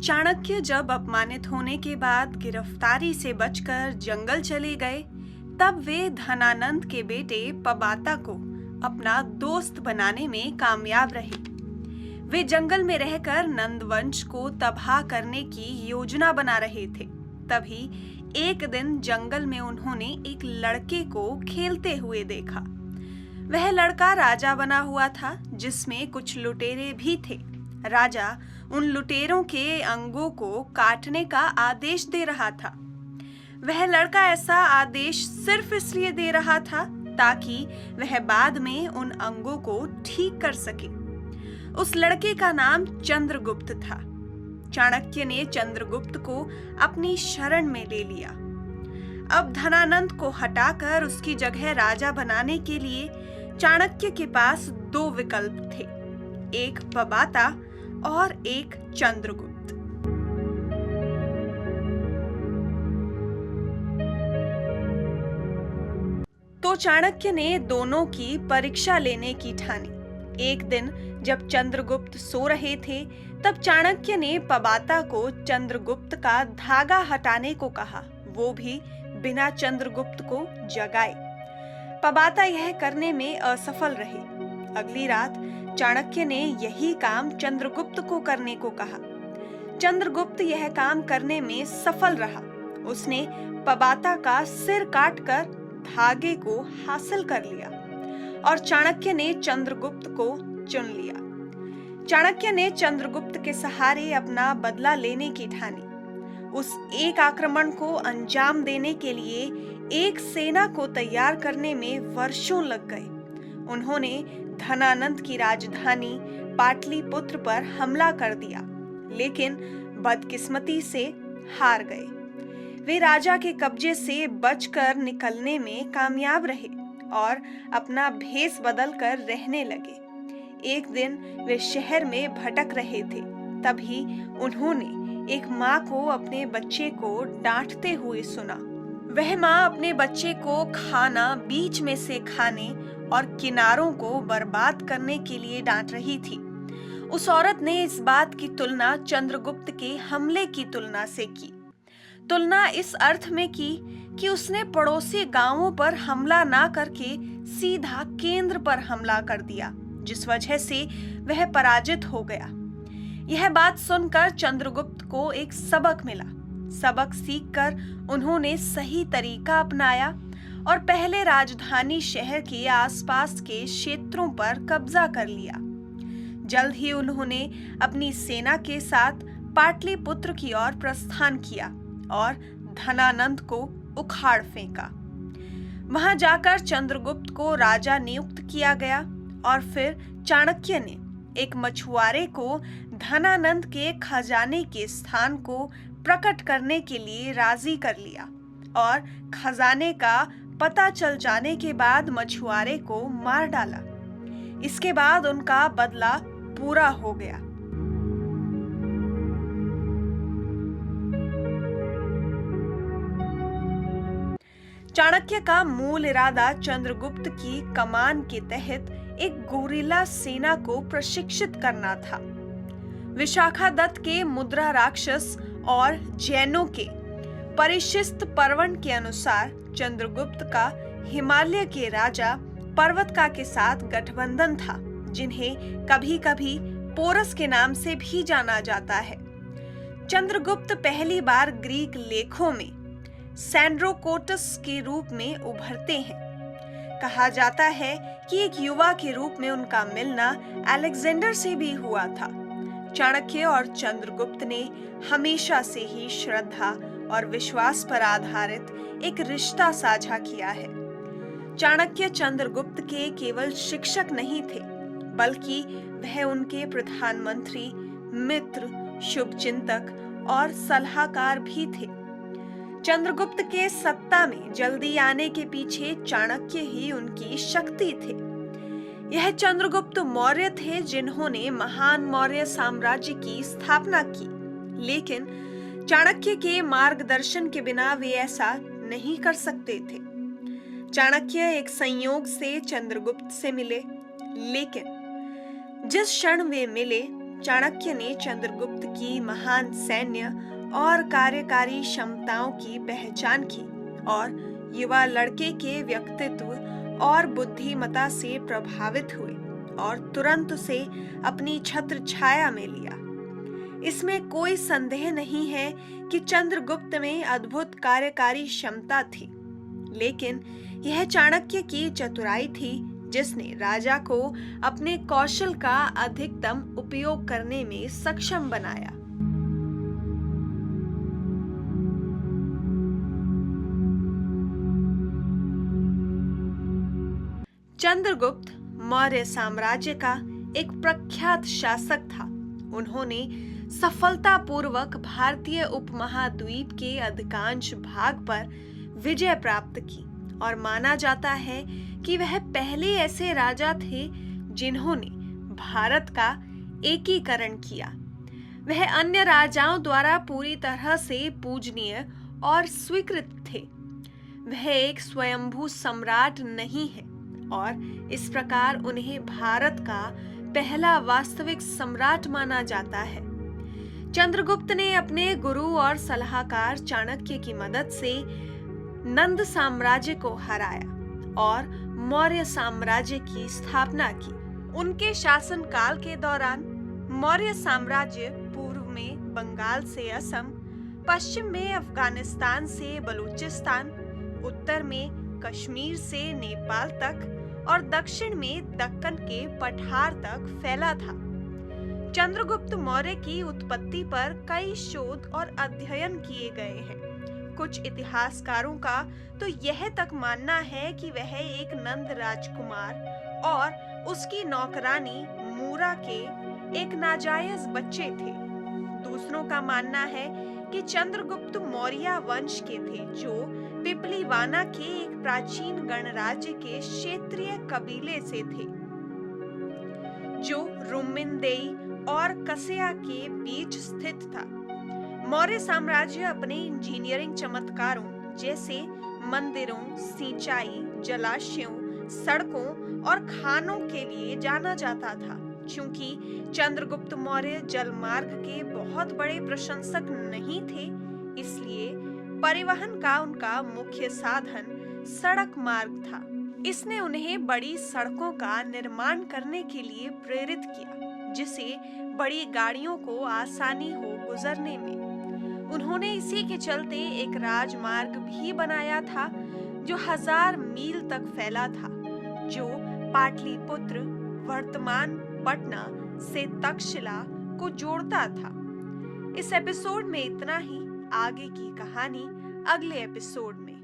चाणक्य जब अपमानित होने के बाद गिरफ्तारी से बचकर जंगल चले गए, तब वे धनानंद के बेटे पबाता को अपना दोस्त बनाने में कामयाब रहे। वे जंगल में रहकर नंदवंश को तबाह करने की योजना बना रहे थे। तभी एक दिन जंगल में उन्होंने एक लड़के को खेलते हुए देखा। वह लड़का राजा बना हुआ था, जिसमें कुछ लुटेरे भी थे। राजा उन लुटेरों के अंगों को काटने का आदेश दे रहा था। वह लड़का ऐसा आदेश सिर्फ इसलिए दे रहा था ताकि वह बाद में उन अंगों को ठीक कर सके। उस लड़के का नाम चंद्रगुप्त था। चाणक्य ने चंद्रगुप्त को अपनी शरण में ले लिया। अब धनानंद को हटाकर उसकी जगह राजा बनाने के लिए चाणक्य के पास दो विकल्प थे, एक पबाता और एक चंद्रगुप्त। तो चाणक्य ने दोनों की परीक्षा लेने की ठानी। एक दिन जब चंद्रगुप्त सो रहे थे, तब चाणक्य ने पबाता को चंद्रगुप्त का धागा हटाने को कहा, वो भी बिना चंद्रगुप्त को जगाए। पबाता यह करने में असफल रहे। अगली रात चाणक्य ने यही काम चंद्रगुप्त को करने को कहा। चंद्रगुप्त यह काम करने में सफल रहा। उसने पबाता का सिर काटकर धागे को हासिल कर लिया और चाणक्य ने चंद्रगुप्त को चुन लिया। चाणक्य ने चंद्रगुप्त के सहारे अपना बदला लेने की ठानी। उस एक आक्रमण को अंजाम देने के लिए एक सेना को तैयार करने में वर्षों लग गए। उन्होंने धनानंद की राजधानी पाटलिपुत्र पर हमला कर दिया, लेकिन बदकिस्मती से हार गए। वे राजा के कब्जे से बचकर निकलने में कामयाब रहे और अपना भेष बदलकर रहने लगे। एक दिन वे शहर में भटक रहे थे। तभी उन्होंने एक माँ को अपने बच्चे को डांटते हुए सुना। वह माँ अपने बच्चे को खाना बीच में से खाने और किनारों को बर्बाद करने के लिए डांट रही थी। उस औरत ने इस बात की तुलना चंद्रगुप्त के हमले की तुलना से की। तुलना इस अर्थ में की कि उसने पड़ोसी गांवों पर हमला ना करके सीधा केंद्र पर हमला कर दिया, जिस वजह से वह पराजित हो गया। यह बात सुनकर चंद्रगुप्त को एक सबक मिला। सबक सीखकर उन्होंने सही तरीका अपनाया और पहले राजधानी शहर के आसपास के क्षेत्रों पर कब्जा कर लिया। जल्द ही उन्होंने अपनी सेना के साथ पाटलिपुत्र की ओर प्रस्थान किया और धनानंद को उखाड़ फेंका। वहां जाकर चंद्रगुप्त को राजा नियुक्त किया गया और फिर चाणक्य ने एक मछुआरे को धनानंद के खजाने के स्थान को प्रकट करने के लिए राजी कर लिया और खजाने का पता चल जाने के बाद मछुआरे को मार डाला। इसके बाद उनका बदला पूरा हो गया। चाणक्य का मूल इरादा चंद्रगुप्त की कमान के तहत एक गोरिल्ला सेना को प्रशिक्षित करना था। विशाखादत्त के मुद्रा राक्षस और जैनों के परिशिष्ट पर्वण के अनुसार चंद्रगुप्त का हिमालय के राजा पर्वतका के साथ गठबंधन था, जिन्हें कभी-कभी पोरस के नाम से भी जाना जाता है। चंद्रगुप्त पहली बार ग्रीक लेखों में सैंड्रोकोटस के रूप में उभरते हैं। कहा जाता है कि एक युवा के रूप में उनका मिलना अलेक्जेंडर से भी हुआ था। चाणक्य और चंद्रगुप्त ने हमेशा से ही श्रद्धा और विश्वास पर आधारित एक रिश्ता साझा किया है। चाणक्य चंद्रगुप्त के केवल शिक्षक नहीं थे, बल्कि वह उनके प्रधानमंत्री, मित्र, शुभचिंतक और सलाहकार भी थे। चंद्रगुप्त के सत्ता में जल्दी आने के पीछे चाणक्य ही उनकी शक्ति थे। यह चंद्रगुप्त मौर्य थे जिन्होंने महान मौर्य साम्राज्य की स्थापना की, लेकिन चाणक्य के मार्गदर्शन के बिना वे ऐसा नहीं कर सकते थे। चाणक्य एक संयोग से चंद्रगुप्त से मिले, लेकिन जिस क्षण वे मिले चाणक्य ने चंद्रगुप्त की महान सैन्य और कार्यकारी क्षमताओं की पहचान की और युवा लड़के के व्यक्तित्व और बुद्धिमत्ता से प्रभावित हुए और तुरंत उसे अपनी छत्र छाया में लिया। इसमें कोई संदेह नहीं है कि चंद्रगुप्त में अद्भुत कार्यकारी क्षमता थी, लेकिन यह चाणक्य की चतुराई थी जिसने राजा को अपने कौशल का अधिकतम उपयोग करने में सक्षम बनाया। चंद्रगुप्त मौर्य साम्राज्य का एक प्रख्यात शासक था। उन्होंने सफलतापूर्वक भारतीय उपमहाद्वीप के अधिकांश भाग पर विजय प्राप्त की और माना जाता है कि वह पहले ऐसे राजा थे जिन्होंने भारत का एकीकरण किया। वह अन्य राजाओं द्वारा पूरी तरह से पूजनीय और स्वीकृत थे। वह एक स्वयंभू सम्राट नहीं है और इस प्रकार उन्हें भारत का पहला वास्तविक सम्राट माना जाता है। चंद्रगुप्त ने अपने गुरु और सलाहकार चाणक्य की मदद से नंद साम्राज्य को हराया और मौर्य साम्राज्य की स्थापना की। उनके शासनकाल के दौरान मौर्य साम्राज्य पूर्व में बंगाल से असम, पश्चिम में अफगानिस्तान से बलूचिस्तान, उत्तर में कश्मीर से नेपाल तक और दक्षिण में दक्कन के पठार तक फैला था। चंद्रगुप्त मौर्य की उत्पत्ति पर कई शोध और अध्ययन किए गए हैं। कुछ इतिहासकारों का तो यह तक मानना है कि वह एक नंद राजकुमार और उसकी नौकरानी मूरा के एक नाजायज बच्चे थे। दूसरों का मानना है कि चंद्रगुप्त मौर्य वंश के थे, जो पिपलीवाना के एक प्राचीन गणराज्य के क्षेत्रीय कबीले से थे, जो रुमिनदेई और कसेया के बीच स्थित था। मौर्य साम्राज्य अपने इंजीनियरिंग चमत्कारों जैसे मंदिरों, सिंचाई, जलाशयों, सड़कों और खानों के लिए जाना जाता था। चूंकि चंद्रगुप्त मौर्य जलमार्ग के बहुत बड़े प्रशंसक नहीं थे, इसलिए परिवहन का उनका मुख्य साधन सड़क मार्ग था। इसने उन्हें बड़ी सड़कों का निर्माण करने के लिए प्रेरित किया, जिससे बड़ी गाड़ियों को आसानी हो गुजरने में। उन्होंने इसी के चलते एक राजमार्ग भी बनाया था जो 1000 मील तक फैला था, जो पाटलिपुत्र वर्तमान पटना से तक्षशिला को जोड़ता था। इस एपिसोड में इतना ही। आगे की कहानी अगले एपिसोड में।